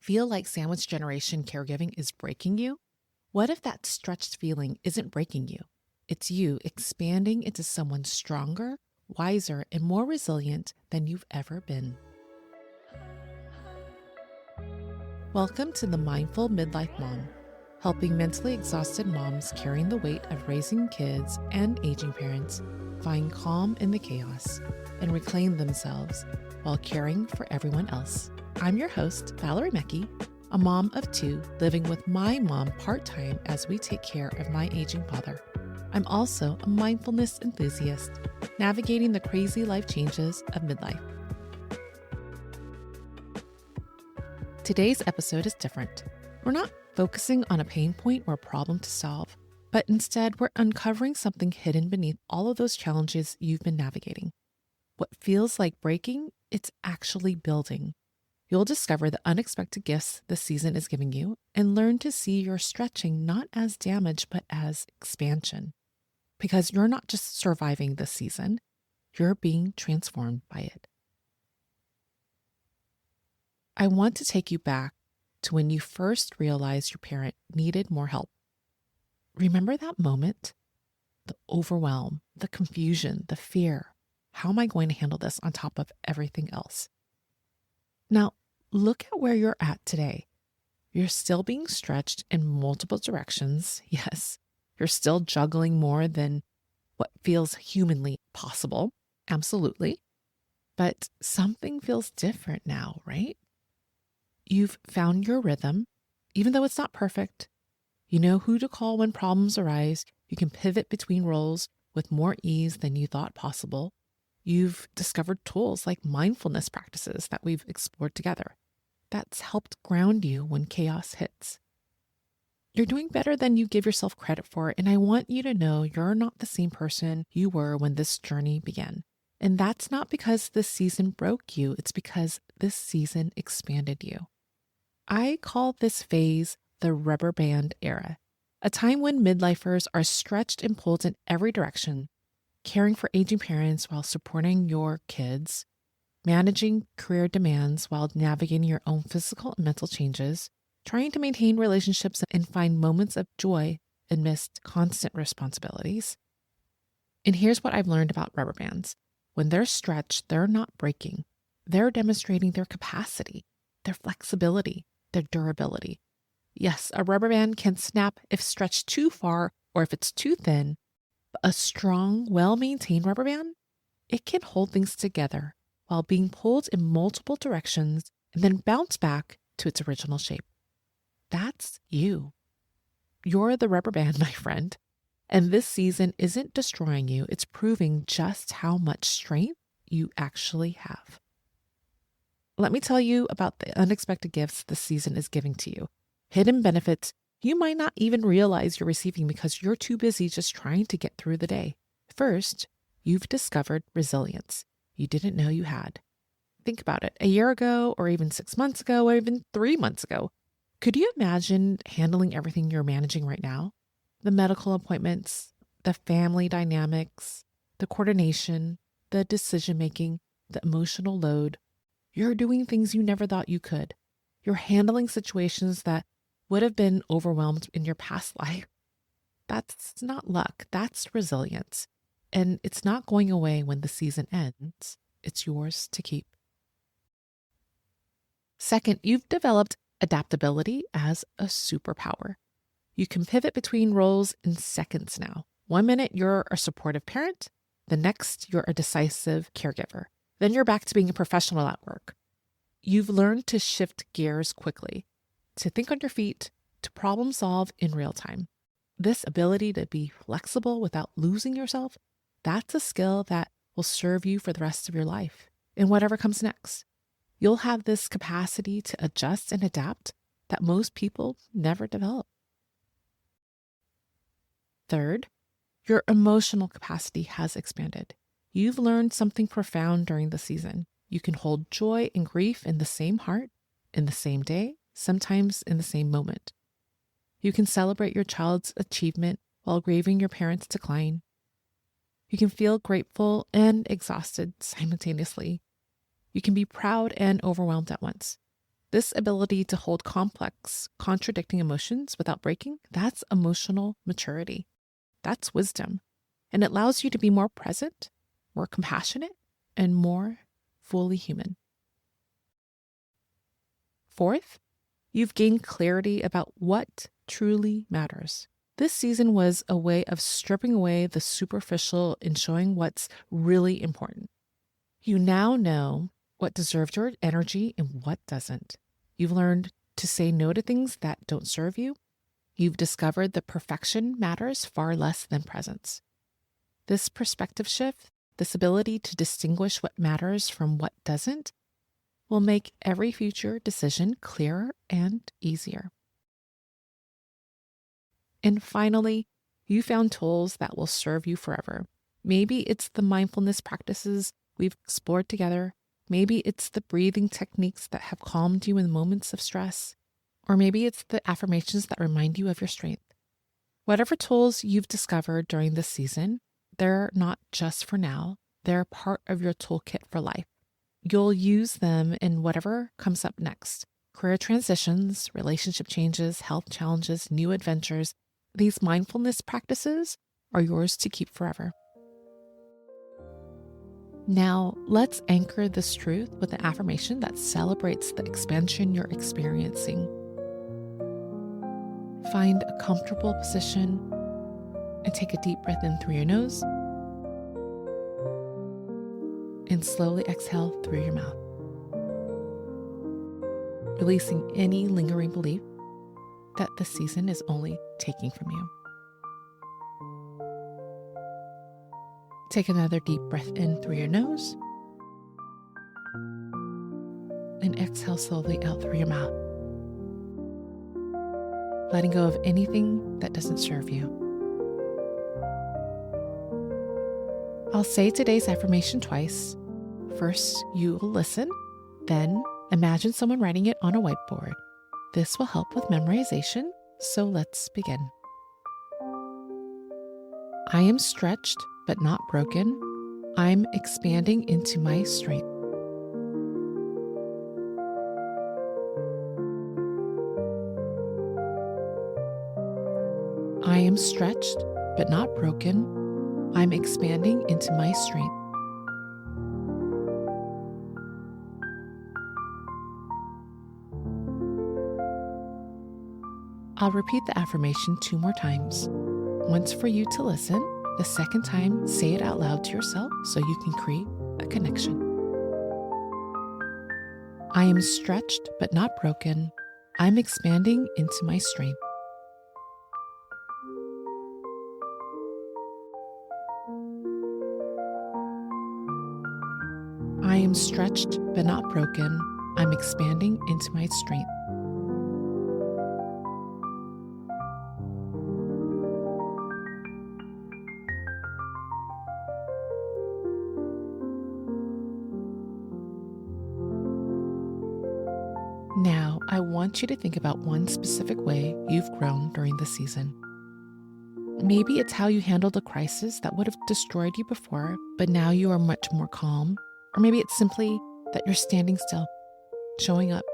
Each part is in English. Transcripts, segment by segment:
Feel like sandwich generation caregiving is breaking you? What if that stretched feeling isn't breaking you? It's you expanding into someone stronger, wiser, and more resilient than you've ever been. Welcome to the Mindful Midlife Mom, helping mentally exhausted moms carrying the weight of raising kids and aging parents find calm in the chaos and reclaim themselves while caring for everyone else. I'm your host, Valerie Mecki, a mom of two living with my mom part-time as we take care of my aging father. I'm also a mindfulness enthusiast, navigating the crazy life changes of midlife. Today's episode is different. We're not focusing on a pain point or a problem to solve, but instead we're uncovering something hidden beneath all of those challenges you've been navigating. What feels like breaking, it's actually building. You'll discover the unexpected gifts this season is giving you and learn to see your stretching not as damage, but as expansion. Because you're not just surviving this season, you're being transformed by it. I want to take you back to when you first realized your parent needed more help. Remember that moment? The overwhelm, the confusion, the fear. How am I going to handle this on top of everything else? Now, look at where you're at today. You're still being stretched in multiple directions. Yes, you're still juggling more than what feels humanly possible. Absolutely. But something feels different now, right? You've found your rhythm, even though it's not perfect. You know who to call when problems arise. You can pivot between roles with more ease than you thought possible. You've discovered tools like mindfulness practices that we've explored together. That's helped ground you when chaos hits. You're doing better than you give yourself credit for, and I want you to know you're not the same person you were when this journey began. And that's not because this season broke you, it's because this season expanded you. I call this phase the rubber band era, a time when midlifers are stretched and pulled in every direction, caring for aging parents while supporting your kids, managing career demands while navigating your own physical and mental changes, trying to maintain relationships and find moments of joy amidst constant responsibilities. And here's what I've learned about rubber bands. When they're stretched, they're not breaking. They're demonstrating their capacity, their flexibility, their durability. Yes, a rubber band can snap if stretched too far or if it's too thin. A strong, well-maintained rubber band, it can hold things together while being pulled in multiple directions and then bounce back to its original shape. That's you. You're the rubber band, my friend. And this season isn't destroying you. It's proving just how much strength you actually have. Let me tell you about the unexpected gifts this season is giving to you. Hidden benefits you might not even realize you're receiving because you're too busy just trying to get through the day. First, you've discovered resilience you didn't know you had. Think about it. A year ago, or even 6 months ago, or even 3 months ago, could you imagine handling everything you're managing right now? The medical appointments, the family dynamics, the coordination, the decision-making, the emotional load. You're doing things you never thought you could. You're handling situations that would have been overwhelmed in your past life. That's not luck, that's resilience. And it's not going away when the season ends. It's yours to keep. Second, you've developed adaptability as a superpower. You can pivot between roles in seconds now. 1 minute, you're a supportive parent. The next, you're a decisive caregiver. Then you're back to being a professional at work. You've learned to shift gears quickly, to think on your feet, to problem solve in real time. This ability to be flexible without losing yourself, that's a skill that will serve you for the rest of your life and whatever comes next. You'll have this capacity to adjust and adapt that most people never develop. Third, your emotional capacity has expanded. You've learned something profound during the season. You can hold joy and grief in the same heart, in the same day, sometimes in the same moment. You can celebrate your child's achievement while grieving your parents' decline. You can feel grateful and exhausted simultaneously. You can be proud and overwhelmed at once. This ability to hold complex, contradicting emotions without breaking, that's emotional maturity. That's wisdom. And it allows you to be more present, more compassionate, and more fully human. Fourth, you've gained clarity about what truly matters. This season was a way of stripping away the superficial and showing what's really important. You now know what deserves your energy and what doesn't. You've learned to say no to things that don't serve you. You've discovered that perfection matters far less than presence. This perspective shift, this ability to distinguish what matters from what doesn't, will make every future decision clearer and easier. And finally, you found tools that will serve you forever. Maybe it's the mindfulness practices we've explored together. Maybe it's the breathing techniques that have calmed you in moments of stress. Or maybe it's the affirmations that remind you of your strength. Whatever tools you've discovered during this season, they're not just for now. They're part of your toolkit for life. You'll use them in whatever comes up next. Career transitions, relationship changes, health challenges, new adventures. These mindfulness practices are yours to keep forever. Now, let's anchor this truth with an affirmation that celebrates the expansion you're experiencing. Find a comfortable position and take a deep breath in through your nose and slowly exhale through your mouth, releasing any lingering belief that the season is only taking from you. Take another deep breath in through your nose and exhale slowly out through your mouth, letting go of anything that doesn't serve you. I'll say today's affirmation twice. First, you will listen, then imagine someone writing it on a whiteboard. This will help with memorization, so let's begin. I am stretched but not broken. I'm expanding into my strength. I am stretched but not broken. I'm expanding into my strength. I'll repeat the affirmation 2 more times. Once for you to listen, the second time, say it out loud to yourself so you can create a connection. I am stretched but not broken. I'm expanding into my strength. I am stretched but not broken. I'm expanding into my strength. Now, I want you to think about one specific way you've grown during the season. Maybe it's how you handled a crisis that would have destroyed you before, but now you are much more calm. Or maybe it's simply that you're standing still, showing up,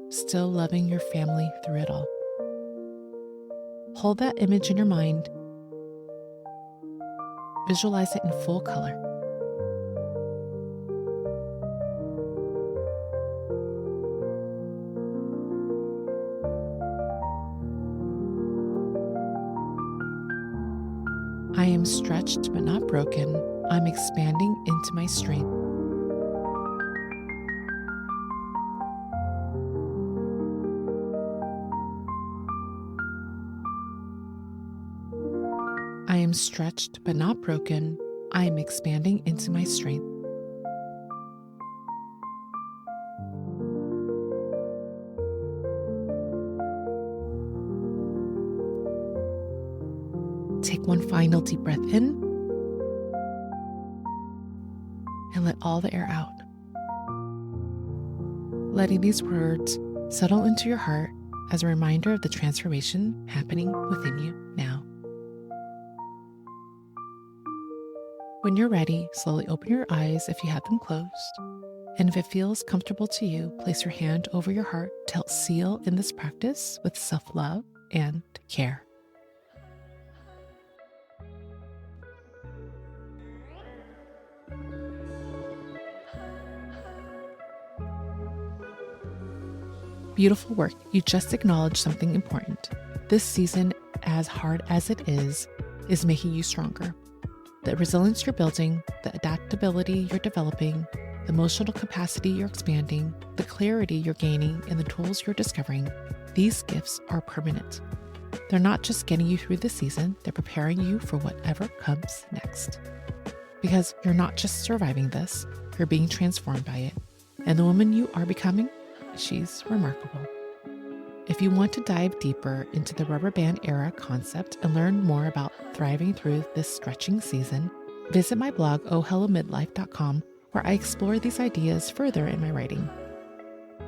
still loving your family through it all. Hold that image in your mind. Visualize it in full color. I am stretched but not broken. I'm expanding into my strength. I am stretched but not broken. I am expanding into my strength. Take one final deep breath in and let all the air out. Letting these words settle into your heart as a reminder of the transformation happening within you now. When you're ready, slowly open your eyes if you have them closed. And if it feels comfortable to you, place your hand over your heart to help seal in this practice with self-love and care. Beautiful work. You just acknowledged something important. This season, as hard as it is making you stronger. The resilience you're building, the adaptability you're developing, the emotional capacity you're expanding, the clarity you're gaining, and the tools you're discovering, these gifts are permanent. They're not just getting you through the season, they're preparing you for whatever comes next. Because you're not just surviving this, you're being transformed by it. And the woman you are becoming, she's remarkable. If you want to dive deeper into the rubber band era concept and learn more about thriving through this stretching season, visit my blog, ohhellomidlife.com, where I explore these ideas further in my writing.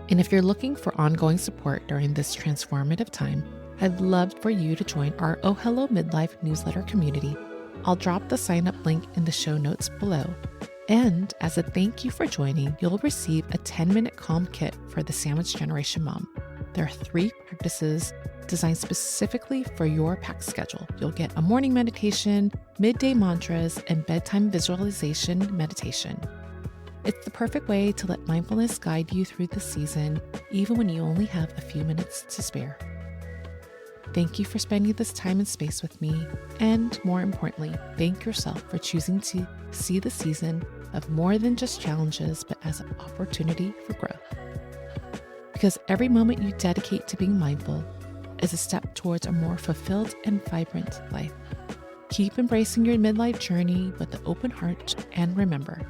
And if you're looking for ongoing support during this transformative time, I'd love for you to join our Oh Hello Midlife newsletter community. I'll drop the sign-up link in the show notes below. And as a thank you for joining, you'll receive a 10-minute calm kit for the Sandwich Generation Mom. There are 3 practices designed specifically for your packed schedule. You'll get a morning meditation, midday mantras, and bedtime visualization meditation. It's the perfect way to let mindfulness guide you through the season, even when you only have a few minutes to spare. Thank you for spending this time and space with me, and more importantly, thank yourself for choosing to see the season of more than just challenges, but as an opportunity for growth. Because every moment you dedicate to being mindful is a step towards a more fulfilled and vibrant life. Keep embracing your midlife journey with an open heart, and remember,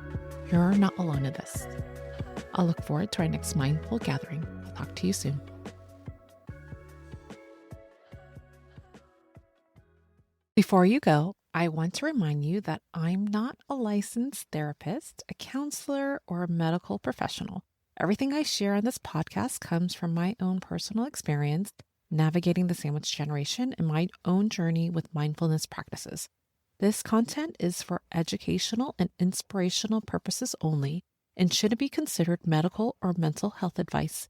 you're not alone in this. I'll look forward to our next mindful gathering. I'll talk to you soon. Before you go, I want to remind you that I'm not a licensed therapist, a counselor, or a medical professional. Everything I share on this podcast comes from my own personal experience navigating the sandwich generation and my own journey with mindfulness practices. This content is for educational and inspirational purposes only and shouldn't be considered medical or mental health advice.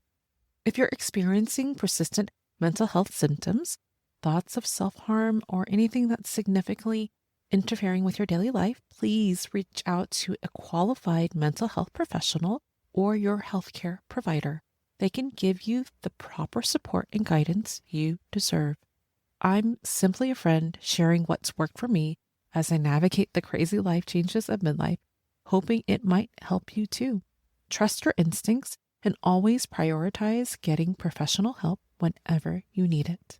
If you're experiencing persistent mental health symptoms, thoughts of self-harm, or anything that's significantly interfering with your daily life, please reach out to a qualified mental health professional or your healthcare provider. They can give you the proper support and guidance you deserve. I'm simply a friend sharing what's worked for me as I navigate the crazy life changes of midlife, hoping it might help you too. Trust your instincts and always prioritize getting professional help whenever you need it.